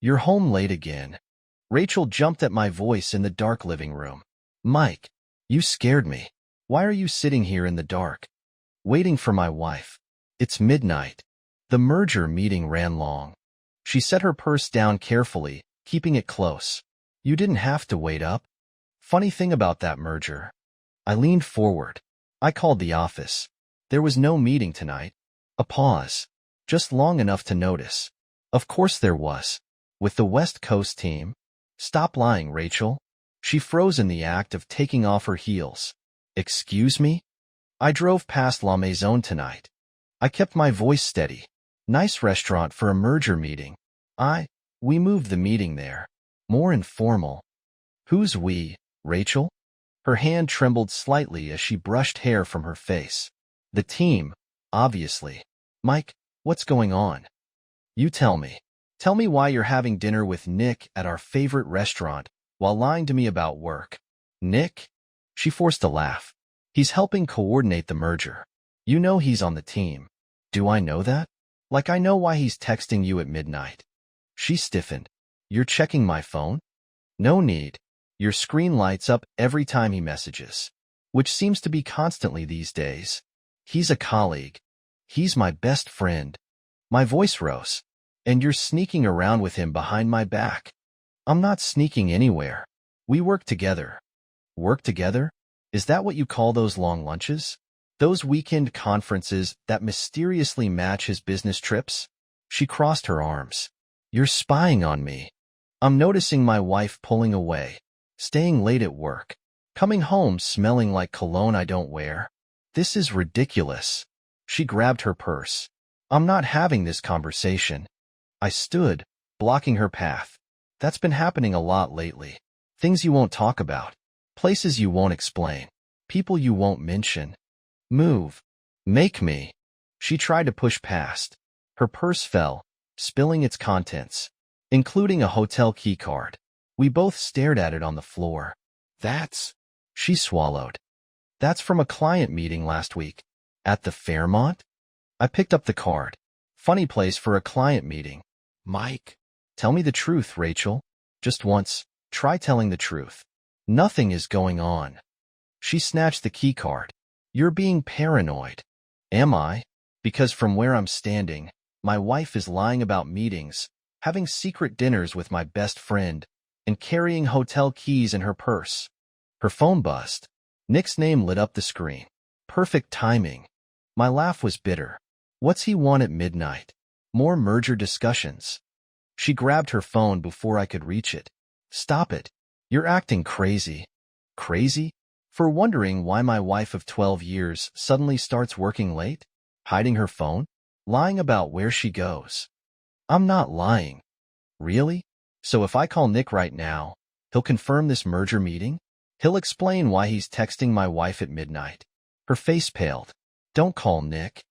You're home late again. Rachel jumped at my voice in the dark living room. Mike, you scared me. Why are you sitting here in the dark? Waiting for my wife. It's midnight. The merger meeting ran long. She set her purse down carefully, keeping it close. You didn't have to wait up. Funny thing about that merger. I leaned forward. I called the office. There was no meeting tonight. A pause. Just long enough to notice. Of course there was. With the West Coast team. Stop lying, Rachel. She froze in the act of taking off her heels. Excuse me? I drove past La Maison tonight. I kept my voice steady. Nice restaurant for a merger meeting. We moved the meeting there. More informal. Who's we, Rachel? Her hand trembled slightly as she brushed hair from her face. The team, obviously. Mike, what's going on? You tell me. Tell me why you're having dinner with Nick at our favorite restaurant while lying to me about work. Nick? She forced a laugh. He's helping coordinate the merger. You know he's on the team. Do I know that? Like I know why he's texting you at midnight. She stiffened. You're checking my phone? No need. Your screen lights up every time he messages, which seems to be constantly these days. He's a colleague. He's my best friend. My voice rose. And you're sneaking around with him behind my back. I'm not sneaking anywhere. We work together. Work together? Is that what you call those long lunches? Those weekend conferences that mysteriously match his business trips? She crossed her arms. You're spying on me. I'm noticing my wife pulling away, staying late at work, coming home smelling like cologne I don't wear. This is ridiculous. She grabbed her purse. I'm not having this conversation. I stood, blocking her path. That's been happening a lot lately. Things you won't talk about. Places you won't explain. People you won't mention. Move. Make me. She tried to push past. Her purse fell, spilling its contents, including a hotel key card. We both stared at it on the floor. She swallowed. That's from a client meeting last week. At the Fairmont? I picked up the card. Funny place for a client meeting. Mike. Tell me the truth, Rachel. Just once. Try telling the truth. Nothing is going on. She snatched the key card. You're being paranoid. Am I? Because from where I'm standing, my wife is lying about meetings, having secret dinners with my best friend, and carrying hotel keys in her purse. Her phone buzzed. Nick's name lit up the screen. Perfect timing. My laugh was bitter. What's he want at midnight? More merger discussions. She grabbed her phone before I could reach it. Stop it. You're acting crazy. Crazy? For wondering why my wife of 12 years suddenly starts working late? Hiding her phone? Lying about where she goes? I'm not lying. Really? So if I call Nick right now, he'll confirm this merger meeting? He'll explain why he's texting my wife at midnight. Her face paled. Don't call Nick.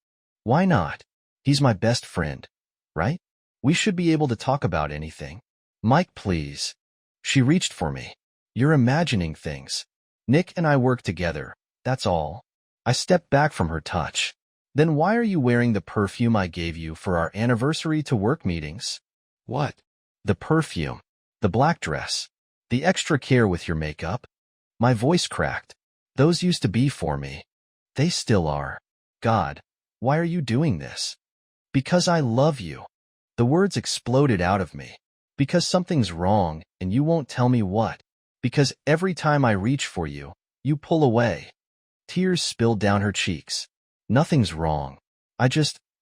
Why not? He's my best friend, right? We should be able to talk about anything. Mike, please. She reached for me. You're imagining things. Nick and I work together, that's all. I stepped back from her touch. Then why are you wearing the perfume I gave you for our anniversary to work meetings? What? The perfume. The black dress. The extra care with your makeup. My voice cracked. Those used to be for me. They still are. God, why are you doing this? Because I love you. The words exploded out of me. Because something's wrong, and you won't tell me what. Because every time I reach for you, you pull away. Tears spilled down her cheeks. Nothing's wrong.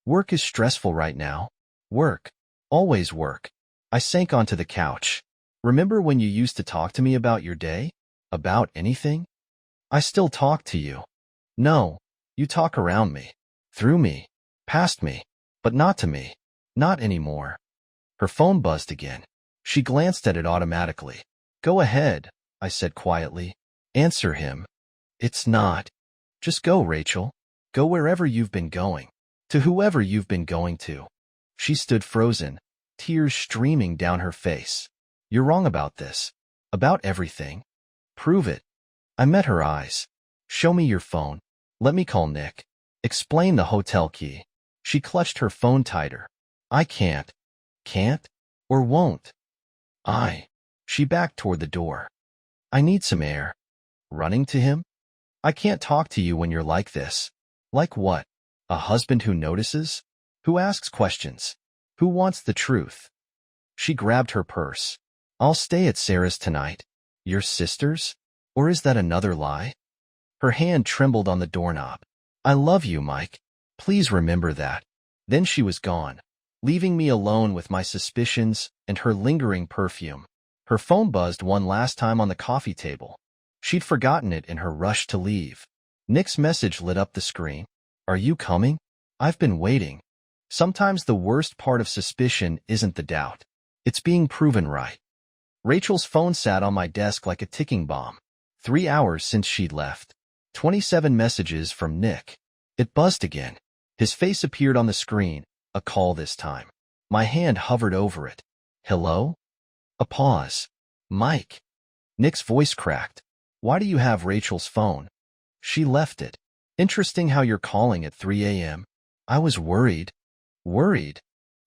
Work is stressful right now. Work. Always work. I sank onto the couch. Remember when you used to talk to me about your day? About anything? I still talk to you. No, you talk around me. Through me. Past me. But not to me. Not anymore. Her phone buzzed again. She glanced at it automatically. Go ahead, I said quietly. Answer him. It's not. Just go, Rachel. Go wherever you've been going. To whoever you've been going to. She stood frozen, tears streaming down her face. You're wrong about this. About everything. Prove it. I met her eyes. Show me your phone. Let me call Nick. Explain the hotel key. She clutched her phone tighter. I can't. Can't? Or won't? She backed toward the door. I need some air. Running to him? I can't talk to you when you're like this. Like what? A husband who notices? Who asks questions? Who wants the truth? She grabbed her purse. I'll stay at Sarah's tonight. Your sister's? Or is that another lie? Her hand trembled on the doorknob. I love you, Mike. Please remember that. Then she was gone, leaving me alone with my suspicions and her lingering perfume. Her phone buzzed one last time on the coffee table. She'd forgotten it in her rush to leave. Nick's message lit up the screen. Are you coming? I've been waiting. Sometimes the worst part of suspicion isn't the doubt. It's being proven right. Rachel's phone sat on my desk like a ticking bomb. 3 hours since she'd left. 27 messages from Nick. It buzzed again. His face appeared on the screen, a call this time. My hand hovered over it. Hello? A pause. Mike. Nick's voice cracked. Why do you have Rachel's phone? She left it. Interesting how you're calling at 3 a.m. I was worried. Worried?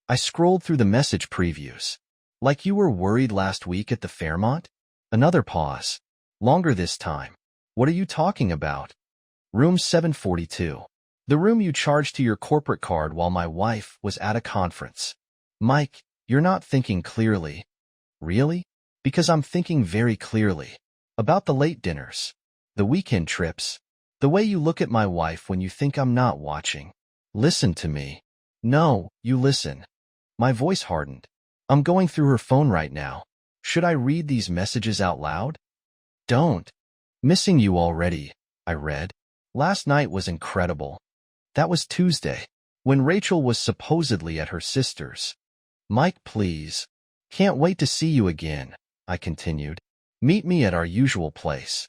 I scrolled through the message previews. Like you were worried last week at the Fairmont? Another pause. Longer this time. What are you talking about? Room 742. The room you charged to your corporate card while my wife was at a conference. Mike, you're not thinking clearly. Really? Because I'm thinking very clearly. About the late dinners. The weekend trips. The way you look at my wife when you think I'm not watching. Listen to me. No, you listen. My voice hardened. I'm going through her phone right now. Should I read these messages out loud? Don't. Missing you already, I read. Last night was incredible. That was Tuesday, when Rachel was supposedly at her sister's. Mike, please. Can't wait to see you again, I continued. Meet me at our usual place.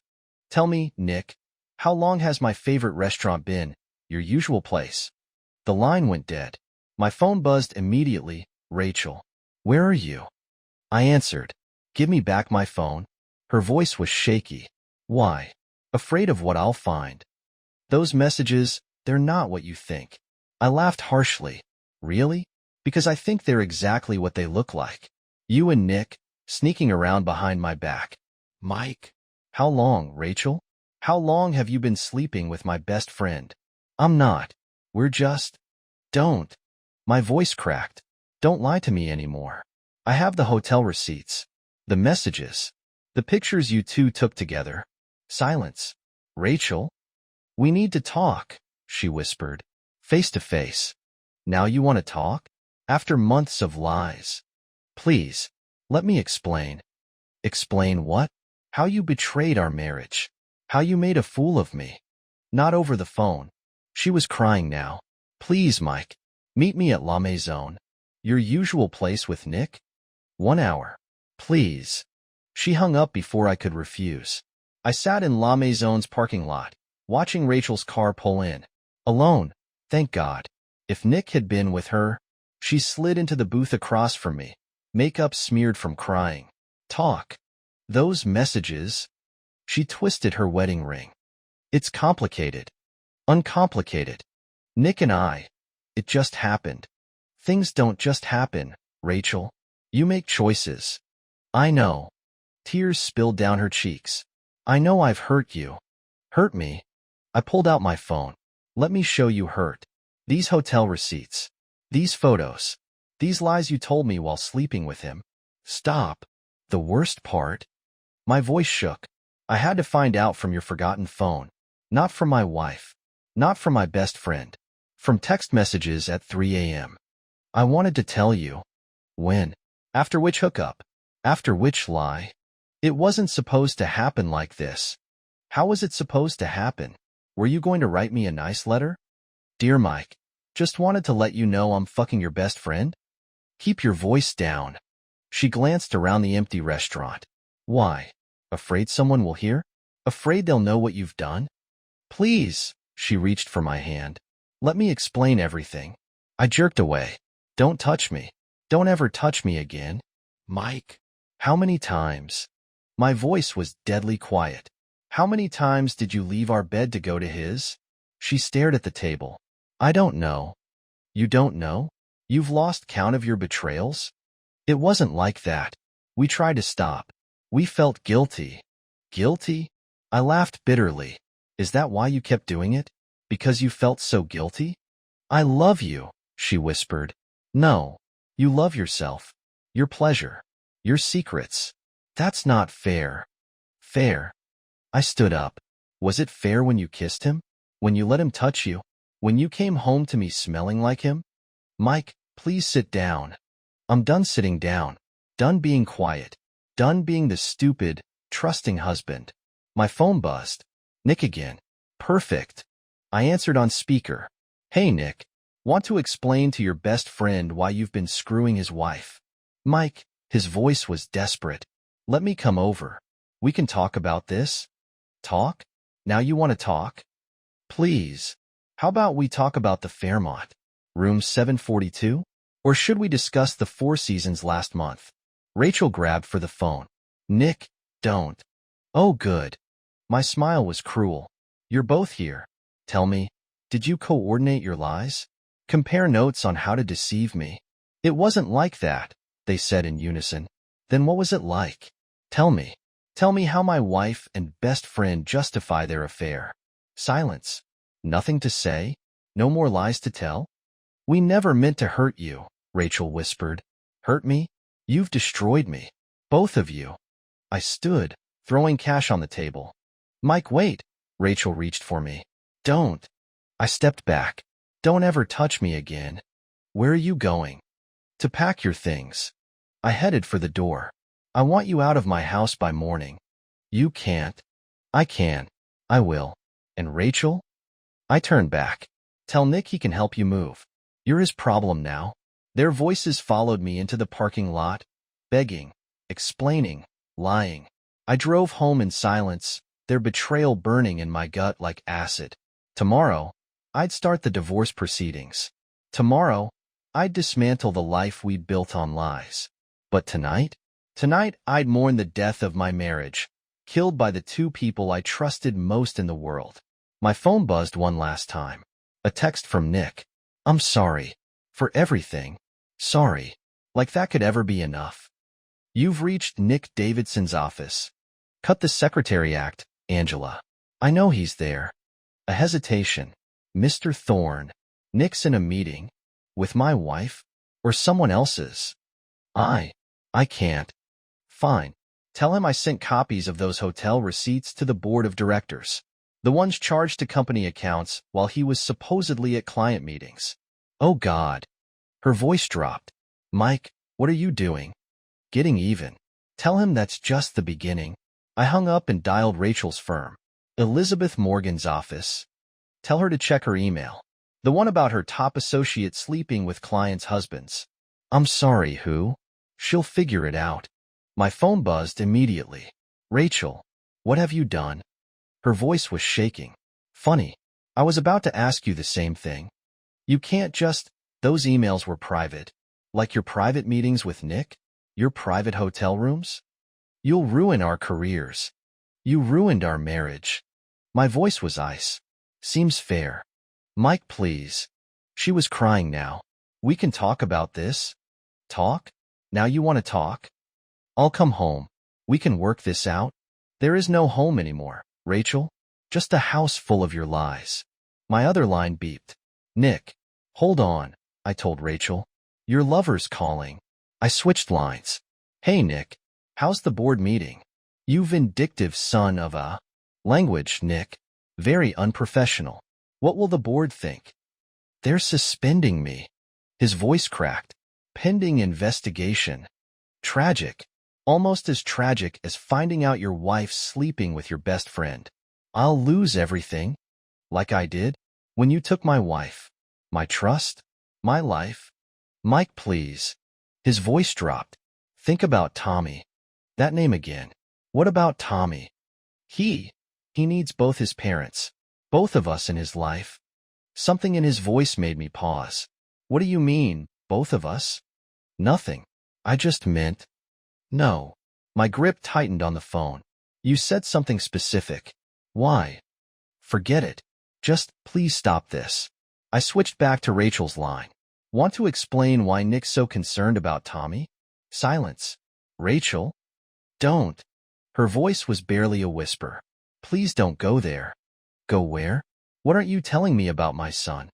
Tell me, Nick, how long has my favorite restaurant been, your usual place? The line went dead. My phone buzzed immediately. Rachel, where are you? I answered. Give me back my phone. Her voice was shaky. Why? Afraid of what I'll find. Those messages, they're not what you think. I laughed harshly. Really? Because I think they're exactly what they look like. You and Nick, sneaking around behind my back. Mike. How long, Rachel? How long have you been sleeping with my best friend? I'm not. We're just... Don't. My voice cracked. Don't lie to me anymore. I have the hotel receipts. The messages. The pictures you two took together. Silence. Rachel? We need to talk, she whispered. Face to face. Now you want to talk? After months of lies. Please, let me explain. Explain what? How you betrayed our marriage. How you made a fool of me. Not over the phone. She was crying now. Please, Mike. Meet me at La Maison. Your usual place with Nick? 1 hour. Please. She hung up before I could refuse. I sat in La Maison's parking lot, watching Rachel's car pull in. Alone, thank God. If Nick had been with her, she slid into the booth across from me, makeup smeared from crying. Talk. Those messages. She twisted her wedding ring. It's complicated. Uncomplicated. Nick and I. It just happened. Things don't just happen, Rachel. You make choices. I know. Tears spilled down her cheeks. I know I've hurt you. Hurt me? I pulled out my phone. Let me show you hurt. These hotel receipts. These photos. These lies you told me while sleeping with him. Stop. The worst part? My voice shook. I had to find out from your forgotten phone. Not from my wife. Not from my best friend. From text messages at 3 a.m. I wanted to tell you. When? After which hookup? After which lie? It wasn't supposed to happen like this. How was it supposed to happen? Were you going to write me a nice letter? Dear Mike, just wanted to let you know I'm fucking your best friend. Keep your voice down. She glanced around the empty restaurant. Why? Afraid someone will hear? Afraid they'll know what you've done? Please, she reached for my hand. Let me explain everything. I jerked away. Don't touch me. Don't ever touch me again. Mike. How many times? My voice was deadly quiet. How many times did you leave our bed to go to his? She stared at the table. I don't know. You don't know? You've lost count of your betrayals? It wasn't like that. We tried to stop. We felt guilty. Guilty? I laughed bitterly. Is that why you kept doing it? Because you felt so guilty? I love you, she whispered. No, you love yourself. Your pleasure. Your secrets. That's not fair. Fair. I stood up. Was it fair when you kissed him? When you let him touch you? When you came home to me smelling like him? Mike, please sit down. I'm done sitting down. Done being quiet. Done being the stupid, trusting husband. My phone buzzed. Nick again. Perfect. I answered on speaker. Hey, Nick. Want to explain to your best friend why you've been screwing his wife? Mike, his voice was desperate. Let me come over. We can talk about this? Talk? Now you want to talk? Please. How about we talk about the Fairmont? Room 742? Or should we discuss the Four Seasons last month? Rachel grabbed for the phone. Nick, don't. Oh, good. My smile was cruel. You're both here. Tell me, did you coordinate your lies? Compare notes on how to deceive me? It wasn't like that, they said in unison. Then what was it like? Tell me. Tell me how my wife and best friend justify their affair. Silence. Nothing to say? No more lies to tell? We never meant to hurt you, Rachel whispered. Hurt me? You've destroyed me. Both of you. I stood, throwing cash on the table. Mike, wait. Rachel reached for me. Don't. I stepped back. Don't ever touch me again. Where are you going? To pack your things. I headed for the door. I want you out of my house by morning. You can't. I can. I will. And Rachel? I turned back. Tell Nick he can help you move. You're his problem now. Their voices followed me into the parking lot, begging, explaining, lying. I drove home in silence, their betrayal burning in my gut like acid. Tomorrow, I'd start the divorce proceedings. Tomorrow, I'd dismantle the life we'd built on lies. But tonight? Tonight, I'd mourn the death of my marriage, killed by the two people I trusted most in the world. My phone buzzed one last time. A text from Nick. I'm sorry. For everything. Sorry. Like that could ever be enough. You've reached Nick Davidson's office. Cut the secretary act, Angela. I know he's there. A hesitation. Mr. Thorne. Nick's in a meeting. With my wife? Or someone else's? I can't. Fine. Tell him I sent copies of those hotel receipts to the board of directors. The ones charged to company accounts while he was supposedly at client meetings. Oh God. Her voice dropped. Mike, what are you doing? Getting even. Tell him that's just the beginning. I hung up and dialed Rachel's firm. Elizabeth Morgan's office. Tell her to check her email. The one about her top associate sleeping with clients' husbands. I'm sorry, who? She'll figure it out. My phone buzzed immediately. Rachel, what have you done? Her voice was shaking. Funny. I was about to ask you the same thing. You can't just... Those emails were private. Like your private meetings with Nick? Your private hotel rooms? You'll ruin our careers. You ruined our marriage. My voice was ice. Seems fair. Mike, please. She was crying now. We can talk about this? Talk? Now you want to talk? I'll come home. We can work this out. There is no home anymore, Rachel. Just a house full of your lies. My other line beeped. Nick, hold on, I told Rachel. Your lover's calling. I switched lines. Hey, Nick, how's the board meeting? You vindictive son of a... Language, Nick. Very unprofessional. What will the board think? They're suspending me. His voice cracked. Pending investigation. Tragic. Almost as tragic as finding out your wife's sleeping with your best friend. I'll lose everything. Like I did when you took my wife. My trust. My life. Mike, please. His voice dropped. Think about Tommy. That name again. What about Tommy? He needs both his parents. Both of us in his life. Something in his voice made me pause. What do you mean, both of us? Nothing. I just meant... No. My grip tightened on the phone. You said something specific. Why? Forget it. Just, please stop this. I switched back to Rachel's line. Want to explain why Nick's so concerned about Tommy? Silence. Rachel? Don't. Her voice was barely a whisper. Please don't go there. Go where? What aren't you telling me about my son?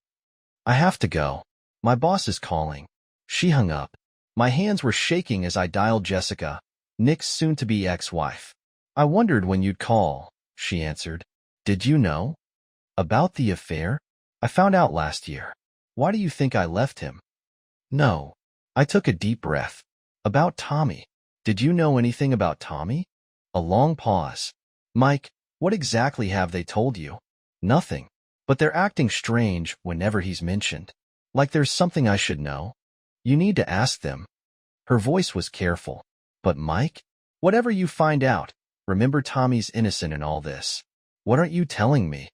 I have to go. My boss is calling. She hung up. My hands were shaking as I dialed Jessica, Nick's soon-to-be ex-wife. I wondered when you'd call, she answered. Did you know? About the affair? I found out last year. Why do you think I left him? No. I took a deep breath. About Tommy. Did you know anything about Tommy? A long pause. Mike, what exactly have they told you? Nothing. But they're acting strange whenever he's mentioned. Like there's something I should know. You need to ask them. Her voice was careful. But Mike, whatever you find out, remember Tommy's innocent in all this. What aren't you telling me?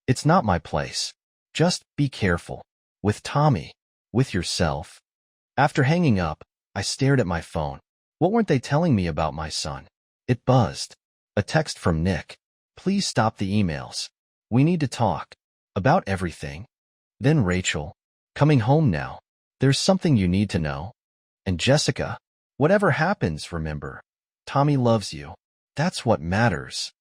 It's not my place. Just be careful. With Tommy. With yourself. After hanging up, I stared at my phone. What weren't they telling me about my son? It buzzed. A text from Nick. Please stop the emails. We need to talk. About everything. Then Rachel. Coming home now. There's something you need to know. And Jessica. Whatever happens, remember. Tommy loves you. That's what matters.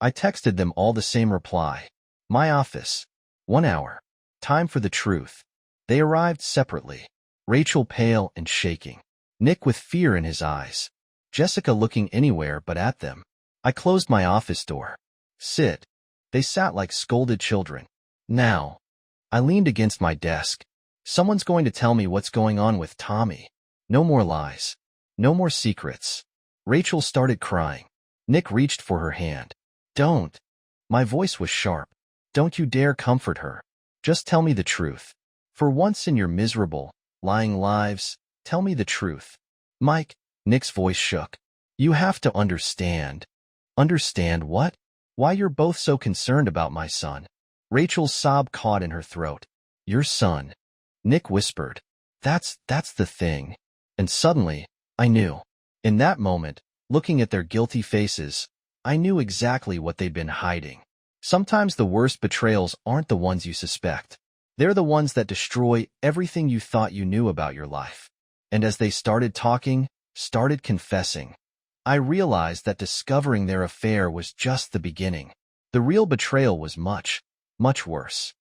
I texted them all the same reply. My office. 1 hour. Time for the truth. They arrived separately. Rachel pale and shaking. Nick with fear in his eyes. Jessica looking anywhere but at them. I closed my office door. Sit. They sat like scolded children. Now. I leaned against my desk. Someone's going to tell me what's going on with Tommy. No more lies. No more secrets. Rachel started crying. Nick reached for her hand. Don't. My voice was sharp. Don't you dare comfort her. Just tell me the truth. For once in your miserable, lying lives, tell me the truth. Mike, Nick's voice shook. You have to understand. Understand what? Why you're both so concerned about my son. Rachel's sob caught in her throat. Your son. Nick whispered. That's the thing. And suddenly, I knew. In that moment, looking at their guilty faces, I knew exactly what they'd been hiding. Sometimes the worst betrayals aren't the ones you suspect. They're the ones that destroy everything you thought you knew about your life. And as they started talking, started confessing, I realized that discovering their affair was just the beginning. The real betrayal was much, much worse.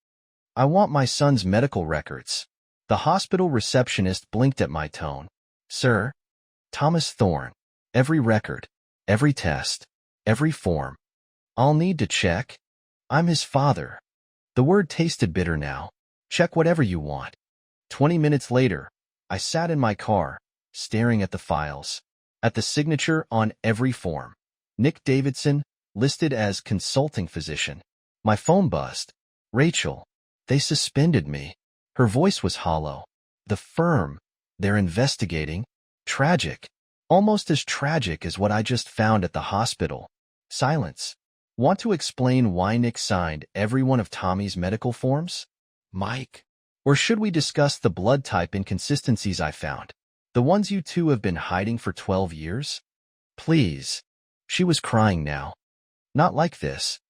I want my son's medical records. The hospital receptionist blinked at my tone. Sir? Thomas Thorne. Every record, every test, every form. I'll need to check. I'm his father. The word tasted bitter now. Check whatever you want. 20 minutes later, I sat in my car, staring at the files, at the signature on every form. Nick Davidson, listed as consulting physician. My phone buzzed. Rachel, they suspended me. Her voice was hollow. The firm, they're investigating. Tragic. Almost as tragic as what I just found at the hospital. Silence. Want to explain why Nick signed every one of Tommy's medical forms? Mike. Or should we discuss the blood type inconsistencies I found? The ones you two have been hiding for 12 years? Please. She was crying now. Not like this.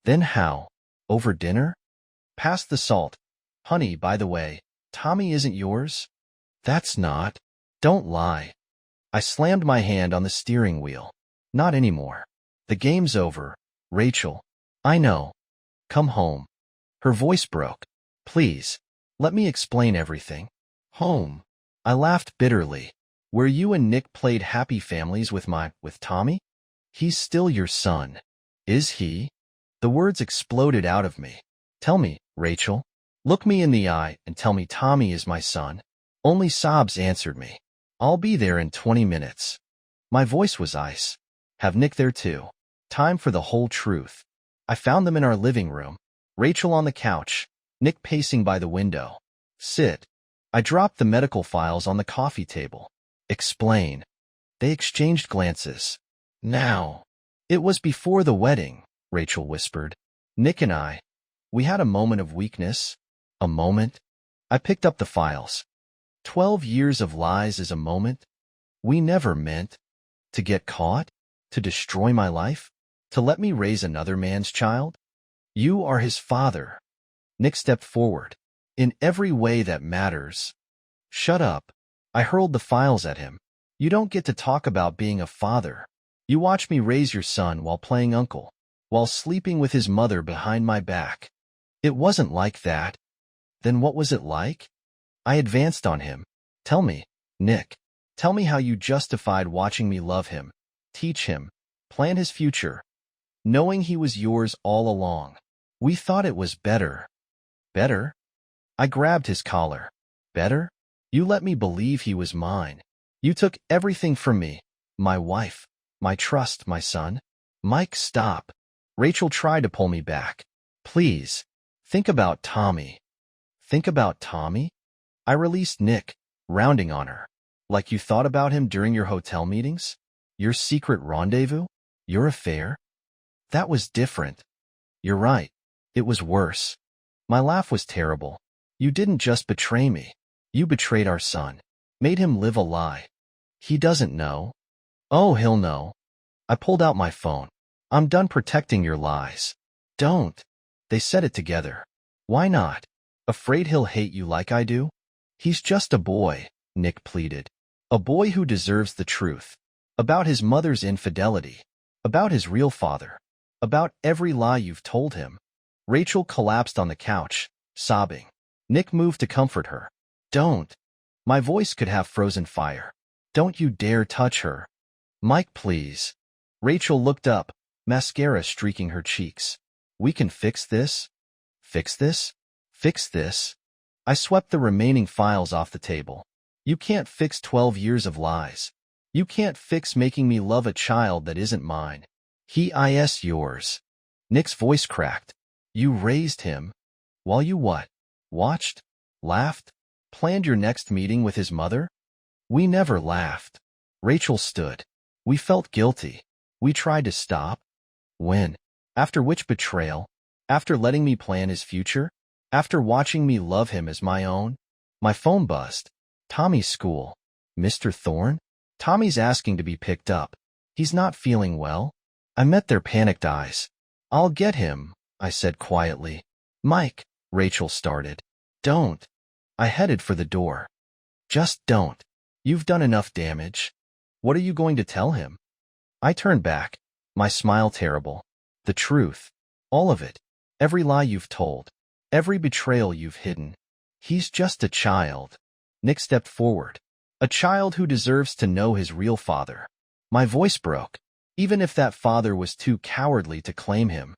Then how? Over dinner? Pass the salt. Honey, by the way, Tommy isn't yours? That's not. Don't lie. I slammed my hand on the steering wheel. Not anymore. The game's over, Rachel. I know. Come home. Her voice broke. Please, let me explain everything. Home. I laughed bitterly. Where you and Nick played happy families with Tommy? He's still your son. Is he? The words exploded out of me. Tell me, Rachel. Look me in the eye and tell me Tommy is my son. Only sobs answered me. I'll be there in 20 minutes. My voice was ice. Have Nick there too. Time for the whole truth. I found them in our living room. Rachel on the couch, Nick pacing by the window. Sit. I dropped the medical files on the coffee table. Explain. They exchanged glances. Now. It was before the wedding, Rachel whispered. Nick and I. We had a moment of weakness. A moment. I picked up the files. 12 years of lies is a moment. We never meant. To get caught? To destroy my life? To let me raise another man's child? You are his father. Nick stepped forward. In every way that matters. Shut up. I hurled the files at him. You don't get to talk about being a father. You watch me raise your son while playing uncle, while sleeping with his mother behind my back. It wasn't like that. Then what was it like? I advanced on him. Tell me, Nick. Tell me how you justified watching me love him, teach him, plan his future, knowing he was yours all along. We thought it was better. Better? I grabbed his collar. Better? You let me believe he was mine. You took everything from me. My wife, my trust, my son. Mike, stop. Rachel tried to pull me back. Please. Think about Tommy. Think about Tommy? I released Nick, rounding on her. Like you thought about him during your hotel meetings? Your secret rendezvous? Your affair? That was different. You're right. It was worse. My laugh was terrible. You didn't just betray me. You betrayed our son. Made him live a lie. He doesn't know. Oh, he'll know. I pulled out my phone. I'm done protecting your lies. Don't. They said it together. Why not? Afraid he'll hate you like I do? He's just a boy, Nick pleaded. A boy who deserves the truth. About his mother's infidelity. About his real father. About every lie you've told him. Rachel collapsed on the couch, sobbing. Nick moved to comfort her. Don't. My voice could have frozen fire. Don't you dare touch her. Mike, please. Rachel looked up, mascara streaking her cheeks. We can fix this? Fix this? Fix this? I swept the remaining files off the table. You can't fix 12 years of lies. You can't fix making me love a child that isn't mine. He is yours. Nick's voice cracked. You raised him. While you what? Watched? Laughed? Planned your next meeting with his mother? We never laughed. Rachel stood. We felt guilty. We tried to stop. When? After which betrayal? After letting me plan his future? After watching me love him as my own? My phone buzzed. Tommy's school. Mr. Thorne? Tommy's asking to be picked up. He's not feeling well. I met their panicked eyes. I'll get him, I said quietly. Mike, Rachel started. Don't. I headed for the door. Just don't. You've done enough damage. What are you going to tell him? I turned back, my smile terrible. The truth. All of it. Every lie you've told. Every betrayal you've hidden. He's just a child. Nick stepped forward. A child who deserves to know his real father. My voice broke. Even if that father was too cowardly to claim him.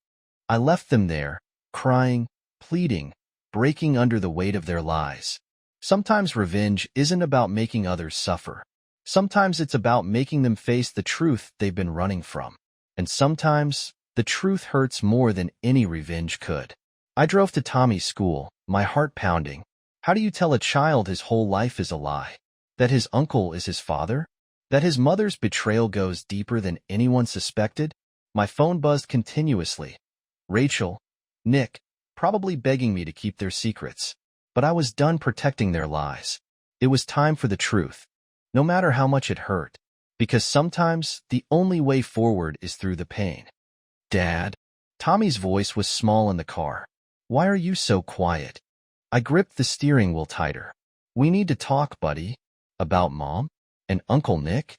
I left them there, crying, pleading, breaking under the weight of their lies. Sometimes revenge isn't about making others suffer. Sometimes it's about making them face the truth they've been running from. And sometimes, the truth hurts more than any revenge could. I drove to Tommy's school, my heart pounding. How do you tell a child his whole life is a lie? That his uncle is his father? That his mother's betrayal goes deeper than anyone suspected? My phone buzzed continuously. Rachel, Nick, probably begging me to keep their secrets. But I was done protecting their lies. It was time for the truth. No matter how much it hurt. Because sometimes, the only way forward is through the pain. Dad? Tommy's voice was small in the car. Why are you so quiet? I gripped the steering wheel tighter. We need to talk, buddy. About Mom? And Uncle Nick?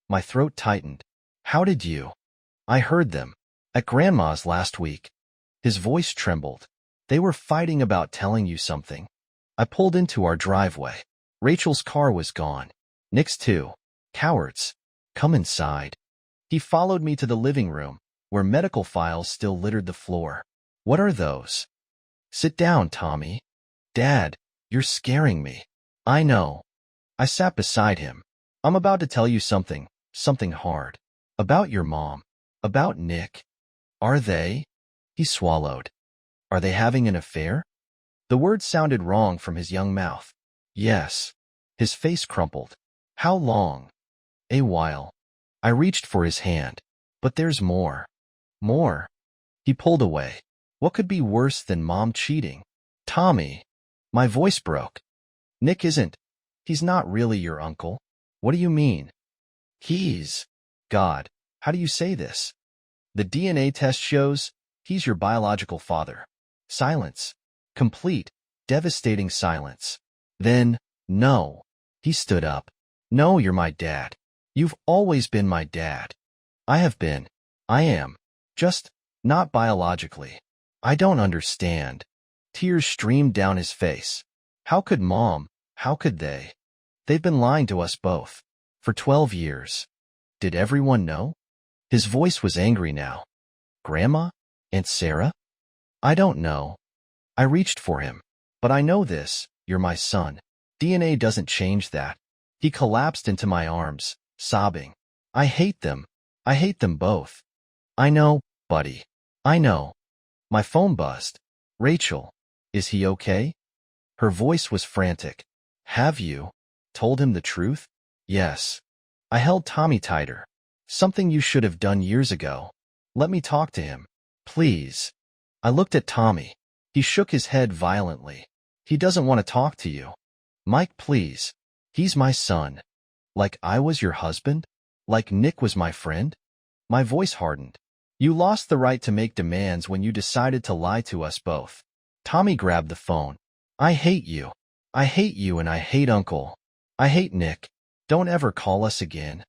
My throat tightened. How did you? I heard them. At Grandma's last week. His voice trembled. They were fighting about telling you something. I pulled into our driveway. Rachel's car was gone. Nick's too. Cowards. Come inside. He followed me to the living room, where medical files still littered the floor. What are those? Sit down, Tommy. Dad, you're scaring me. I know. I sat beside him. I'm about to tell you something hard. About your mom. About Nick. Are they? He swallowed. Are they having an affair? The words sounded wrong from his young mouth. Yes. His face crumpled. How long? A while. I reached for his hand. But there's more. More. He pulled away. What could be worse than Mom cheating? Tommy. My voice broke. Nick isn't. He's not really your uncle. What do you mean? He's. God, how do you say this? The DNA test shows he's your biological father. Silence. Complete, devastating silence. Then, no. He stood up. No, you're my dad. You've always been my dad. I have been. I am. Just not biologically. I don't understand. Tears streamed down his face. How could Mom? How could they? They've been lying to us both. For 12 years. Did everyone know? His voice was angry now. Grandma? Aunt Sarah? I don't know. I reached for him. But I know this. You're my son. DNA doesn't change that. He collapsed into my arms, sobbing. I hate them. I hate them both. I know, buddy. I know. My phone buzzed. Rachel, is he okay? Her voice was frantic. Have you told him the truth? Yes. I held Tommy tighter. Something you should have done years ago. Let me talk to him. Please. I looked at Tommy. He shook his head violently. He doesn't want to talk to you. Mike, please. He's my son. Like I was your husband? Like Nick was my friend? My voice hardened. You lost the right to make demands when you decided to lie to us both. Tommy grabbed the phone. I hate you. I hate you and I hate Uncle. I hate Nick. Don't ever call us again.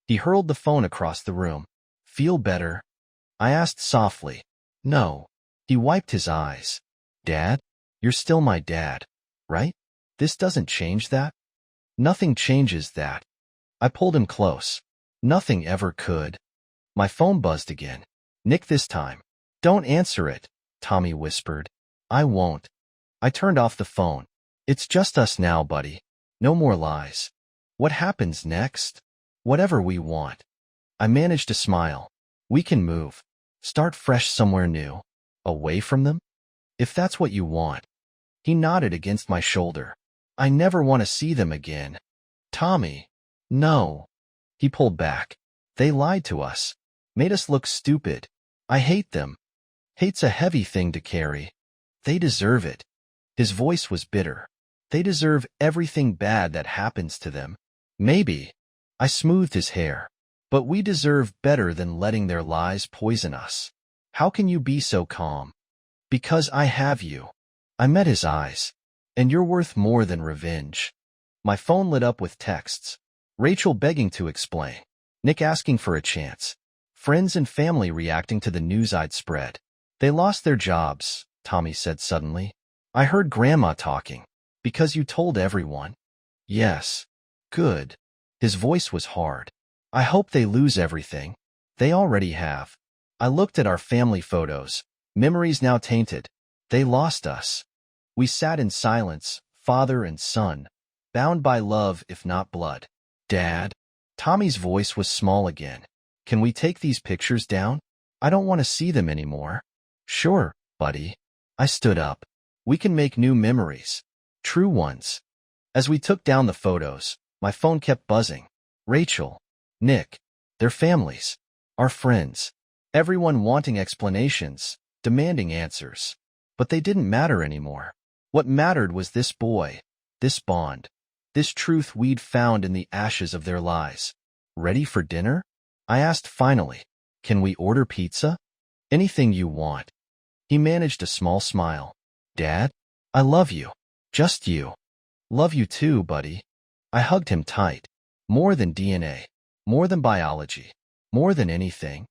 He hurled the phone across the room. Feel better? I asked softly. No. He wiped his eyes. Dad? You're still my dad, right? This doesn't change that? Nothing changes that. I pulled him close. Nothing ever could. My phone buzzed again. Nick this time. Don't answer it, Tommy whispered. I won't. I turned off the phone. It's just us now, buddy. No more lies. What happens next? Whatever we want. I managed to smile. We can move. Start fresh somewhere new. Away from them? If that's what you want. He nodded against my shoulder. I never want to see them again. Tommy. No. He pulled back. They lied to us. Made us look stupid. I hate them. Hate's a heavy thing to carry. They deserve it. His voice was bitter. They deserve everything bad that happens to them. Maybe. I smoothed his hair. But we deserve better than letting their lies poison us. How can you be so calm? Because I have you. I met his eyes. And you're worth more than revenge. My phone lit up with texts. Rachel begging to explain. Nick asking for a chance. Friends and family reacting to the news I'd spread. They lost their jobs, Tommy said suddenly. I heard Grandma talking. Because you told everyone. Yes. Good. His voice was hard. I hope they lose everything. They already have. I looked at our family photos. Memories now tainted. They lost us. We sat in silence, father and son, bound by love if not blood. Dad? Tommy's voice was small again. Can we take these pictures down? I don't want to see them anymore. Sure, buddy. I stood up. We can make new memories. True ones. As we took down the photos, my phone kept buzzing. Rachel. Nick. Their families. Our friends. Everyone wanting explanations, demanding answers. But they didn't matter anymore. What mattered was this boy, this bond, this truth we'd found in the ashes of their lies. Ready for dinner? I asked finally. Can we order pizza? Anything you want. He managed a small smile. Dad? I love you. Just you. Love you too, buddy. I hugged him tight. More than DNA. More than biology. More than anything.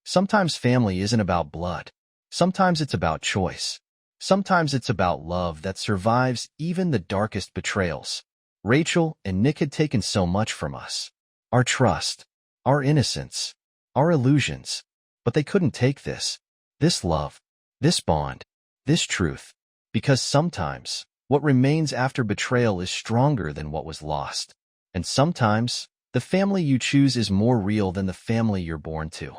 Sometimes family isn't about blood. Sometimes it's about choice. Sometimes it's about love that survives even the darkest betrayals. Rachel and Nick had taken so much from us. Our trust. Our innocence. Our illusions. But they couldn't take this. This love. This bond. This truth. Because sometimes, what remains after betrayal is stronger than what was lost. And sometimes, the family you choose is more real than the family you're born to.